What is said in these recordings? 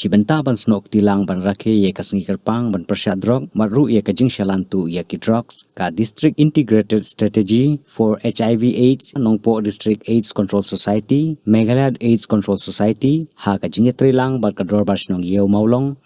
Shibenta ban snok tilang ban rakhe ye kasngi kerpang ban prasad drug maru ye kajing shalantu ye ki drugs ka District Integrated Strategy for HIV/AIDS Nongpo District AIDS Control Society Meghalaya AIDS Control Society ha kajing trilang ban kador basnong yeu maulong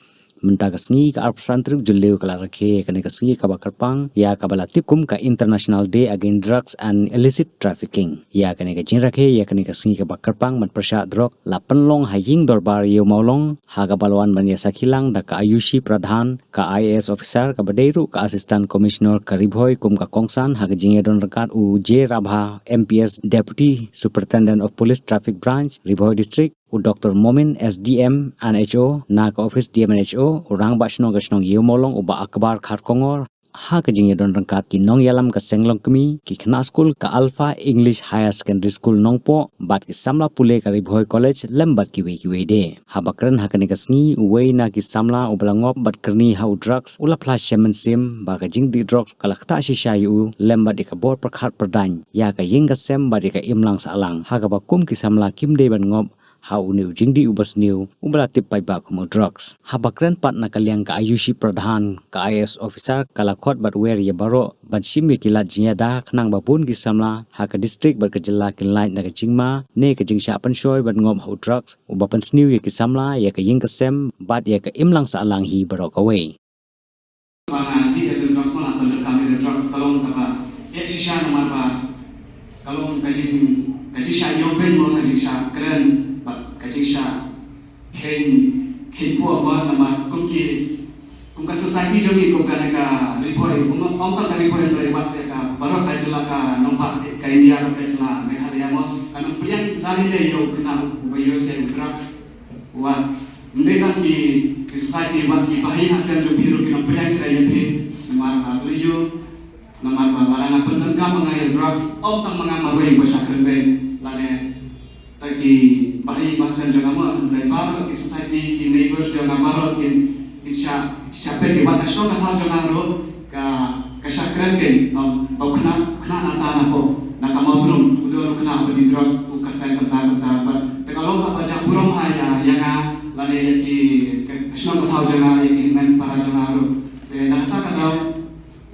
menta kasngi ka arpsantrik juleu kala rakhe kane kasngi ka bakarpang ya kabala tipkum ka International Day Against Drugs and Illicit Trafficking ya kane ka jing rakhe ya kane kasngi ka bakarpang man prasad drug lapan long haying dorbar yeu maulong ha ka balwan ban ya sakhilang da ka Ayushi Pradhan ka IAS officer ka badeiru ka Assistant Commissioner ka Ribhoi kum ka Kongsan ha ka jing don rakat u J Rabha MPS Deputy Superintendent of Police Traffic Branch Ribhoi District u Dr. Momin SDM NHO na ka Office DMNHO orang basno gasnong yeu molong uba akbar kharkongor ha ka jing don rangkat ki nong yalam ka senglong kemi ki khna school ka Alpha English Higher Secondary School nongpo bat ki samla pule ka Ribhoi College lembat ki we de ha bakran ha kani kasngi uwei na ki samla ublangop bat kerni ha drugs ula flash sim ba ka jing di drugs kalakta shisha yu lembat ka bor prakhat pradan ya ka ying ka sem ba ka imlang salang ha ka bakum ki samla kim de ban ngop how new jingdi ubas new ubra tip pai ba kumo drugs habakran pat na kalyang ka Ayushi Pradhan ka IS officer kalakot but where ye baro ban simmi kilat jinya da khnang babun ki samla ha ka district bar ka jilla kin line na ka jingma ne ka jingsha pan shoy ban ngom how drugs uba pan snew ye ki samla ye ka ying ka sem bat ye ka imlang sa alang hi baro ka we banga ti de drugs mana pan ka me drugs kalong ka ba ye shisha na mar ba kalong ka jisha yo ben mo ka jisha kren kajisha ken puwa ba nama kum ka society jogi kum ka Ribhoi kum omta ka Ribhoi rai wat ka baro ka jila ka nompa ka India ka jila Meghalaya mo kan priyan lali le yo khna ubayo se drugs wa ndeka ki society wa ki bahi hasen jo biru ki priyan rai ye nama aluyo nama barang pendan ka mengai drugs omta mengamai basakren ben lane taki bahi bahasan jangama lebar ki society ki neighbors jangama ki insya siapa ki wat asno kata jangaro ka sakran ke bau khna nata na ko nakamotrum udo khna bodi drugs u kata te kalau ka baca burung haya yanga lane ki asno kata jangaro ki men para jangaro te nakta ka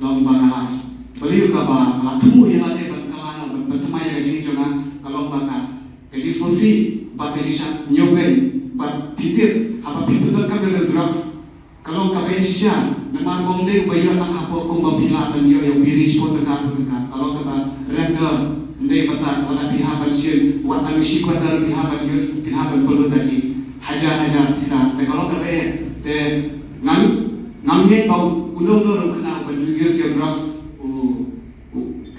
long bangalas beliau ka ba latmu yalane bangkala bertema ya jing janga kalau baka kaji sosi ba kaji sha nyogen ba pikir apa pikir ka dengan drugs kalau ka besya memang bomde bayo tak apa ko ba pila dan yo biri spot ka kalau ka ba render ndai bata wala pihak pensiun wa tang shi ko dar pihak yus pihak perlu tadi hajar bisa te kalau ka te ngamne bau ulung do rukna ba yus yo drugs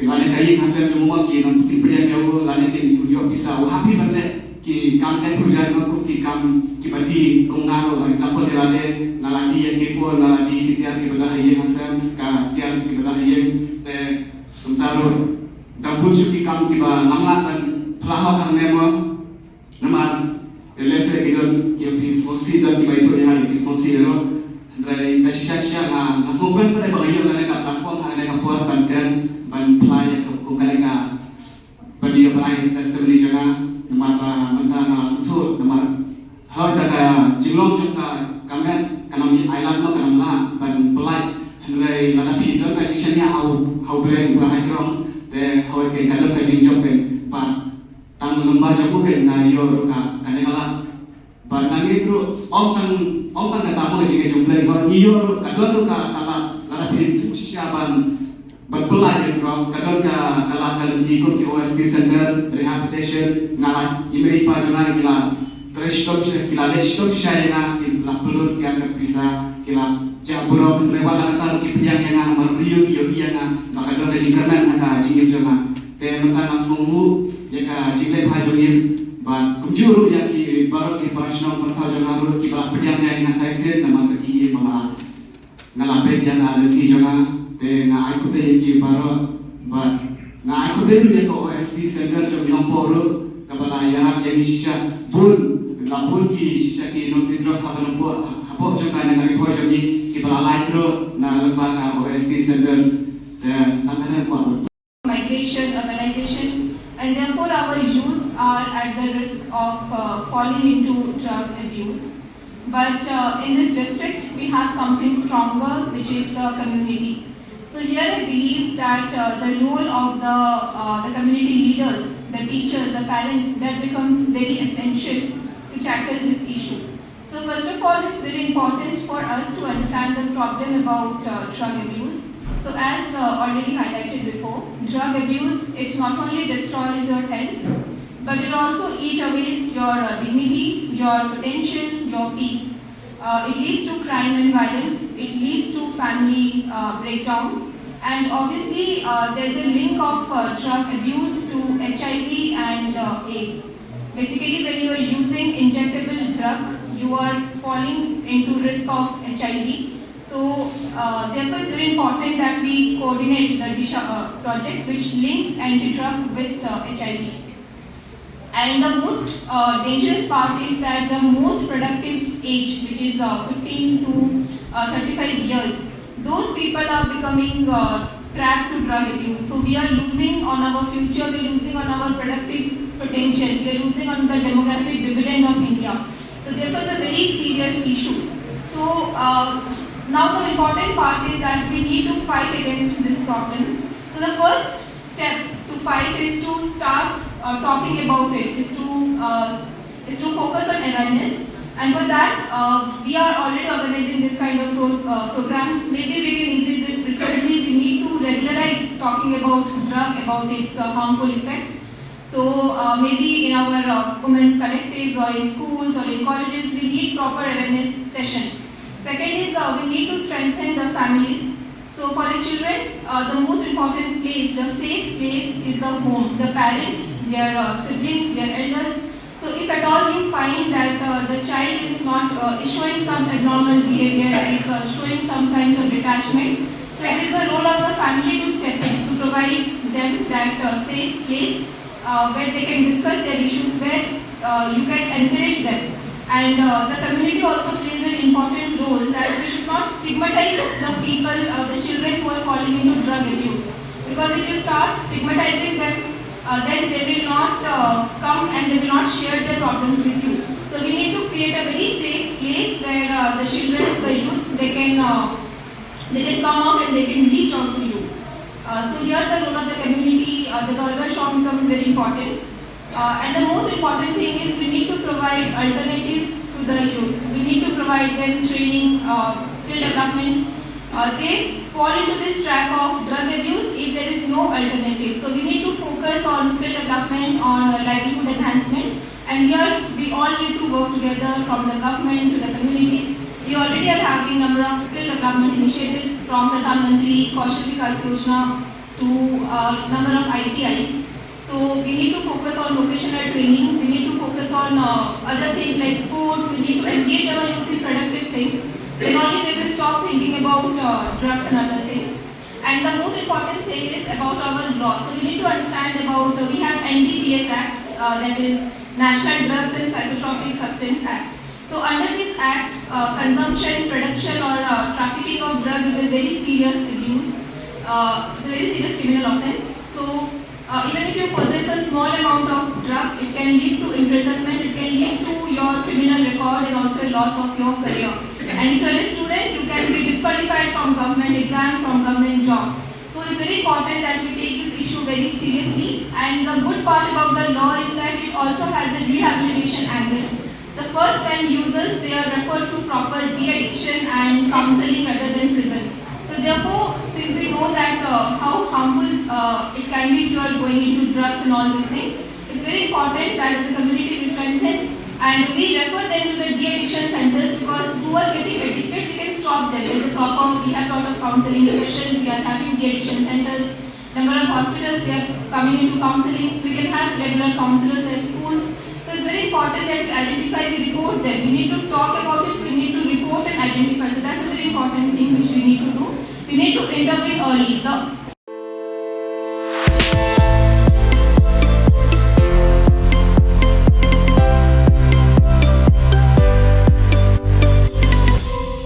lane kai hasil semua ki nam tiprian ya wo lane ki tujuh bisa wo happy bande ki kam cai purjan ko ki kam ki badi kongaro example de lane naladi ya ki fo naladi ki tiar ki bada ye hasil ka tiar ki bada ye te untaro dabut ki kam ki ba namla tan pelaha kan nemo namar lese ki don ki office mosi dan ki baito ya ki mosi ro dari kasisya na asmoban pa ba yo kana ka platform ha ka por kan ban playa ko kanaka badi apply testimony jaga namar ba manta na susu namar ha daga jinglong jaka kamen kanami island ma kanamla ban play henrai lada pidon ka jishania how brain ba hajrong te how ke kadam ka jingjong ke pa tang lamba jabu ke na yo ka kanela ba nagi tru om tang ka tamu jinge jumlai ko yo kadon ka kala lada pidon siaban berpelai drugs kadang ka kalakan di ko ki OST center rehabilitation ngala imeri pa jana kila trestop kila stop shayna kila pelur ki akan bisa kila jaburo lewat kata ki piang yang marbiyo ki yogi yang maka do jingerman aka jingir jama te mentan masmumu ya ka jingle bha jogir ba kujuru ya ki barok ki prashna patha jana ro ki ba piang yang saise nama ki mama ngala pe yang ada ki jama te na aku de ki baro ba na aku de ni ko OST center jo nombor ka bala ya yang shisha bun lapun ki shisha ki no ti drugs ha nombor hapo jo ka na ko jo ni ki bala laitro na lamba ka OST center te takana ko migration urbanization and therefore our youths are at the risk of falling into drug abuse. But in this district, we have something stronger, which is the community. So here I believe that the role of the community leaders, the teachers, the parents, that becomes very essential to tackle this issue. So first of all, it's very important for us to understand the problem about drug abuse. So as already highlighted before, drug abuse, it not only destroys your health, but it also eats away your dignity, your potential, your peace. It leads to crime and violence, it leads to family breakdown, and obviously there's a link of drug abuse to HIV and AIDS. Basically, when you are using injectable drug, you are falling into risk of HIV. So, therefore, it's very important that we coordinate the DISHA project, which links anti-drug with HIV. And the most dangerous part is that the most productive age, which is 15 to 35 years, those people are becoming trapped to drug abuse. So we are losing on our future, we are losing on our productive potential, we are losing on the demographic dividend of India. So therefore it's a very serious issue. So now the important part is that we need to fight against this problem. So the first step to fight is to start talking about it, is to focus on awareness. And for that, we are already organizing this kind of programs. Maybe we can increase this frequency. We need to regularize talking about drug, about its harmful effect. So maybe in our women's collectives or in schools or in colleges, we need proper awareness session. Second is we need to strengthen the families. So for the children, the most important place, the safe place is the home, the parents, their siblings, their elders. So if at all you find that the child is not is showing some abnormal behavior, is showing some signs of detachment, so it is the role of the family to step in, to provide them that safe place where they can discuss their issues, where you can encourage them. And the community also plays an important role, that we should not stigmatize the people, the children who are falling into drug abuse. Because if you start stigmatizing them, then they will not come and they will not share their problems with you. So we need to create a very safe place where the children, the youth, they can come out and they can reach out to you. So here the role of the community, the Galva Shop becomes very important. And the most important thing is we need to provide alternatives to the youth. We need to provide them training, skill development. They fall into this trap of drug abuse if there is no alternative. So we need to focus on skill development, on livelihood enhancement. And here we all need to work together, from the government to the communities. We already are having number of skill development initiatives, from Pradhan Mantri Kaushal Vikas Yojana to number of ITIs. So we need to focus on vocational training, we need to focus on other things like sports, we need to engage our youth in productive things. Then only they will stop thinking about drugs and other things. And the most important thing is about our law. So we need to understand about, we have NDPS Act, that is National Drugs and Psychotropic Substance Act. So under this act, consumption, production or trafficking of drugs is a very serious abuse, it's a very serious criminal offence. So even if you possess a small amount of drug, it can lead to imprisonment, it can lead to your criminal record and also loss of your career. And if you are a student, you can be disqualified from government exam, from government job. So it's very important that we take this issue very seriously. And the good part about the law is that it also has a rehabilitation angle. The first time users, they are referred to proper de-addiction and counseling rather than prison. So therefore, since we know that how harmful it can be if you are going into drugs and all these things, it's very important that as a community we strengthen and we refer them to the de-addiction centers, because who are getting addicted, we can stop them. There's a proper, we have a lot of counseling sessions, we are having de-addiction centers, number of hospitals, they are coming into counseling, we can have regular counselors at schools. So it's very important that we identify, we report them. We need to talk about it, we need to report and identify. So that's a very important thing which we need to do. We need to intervene early. The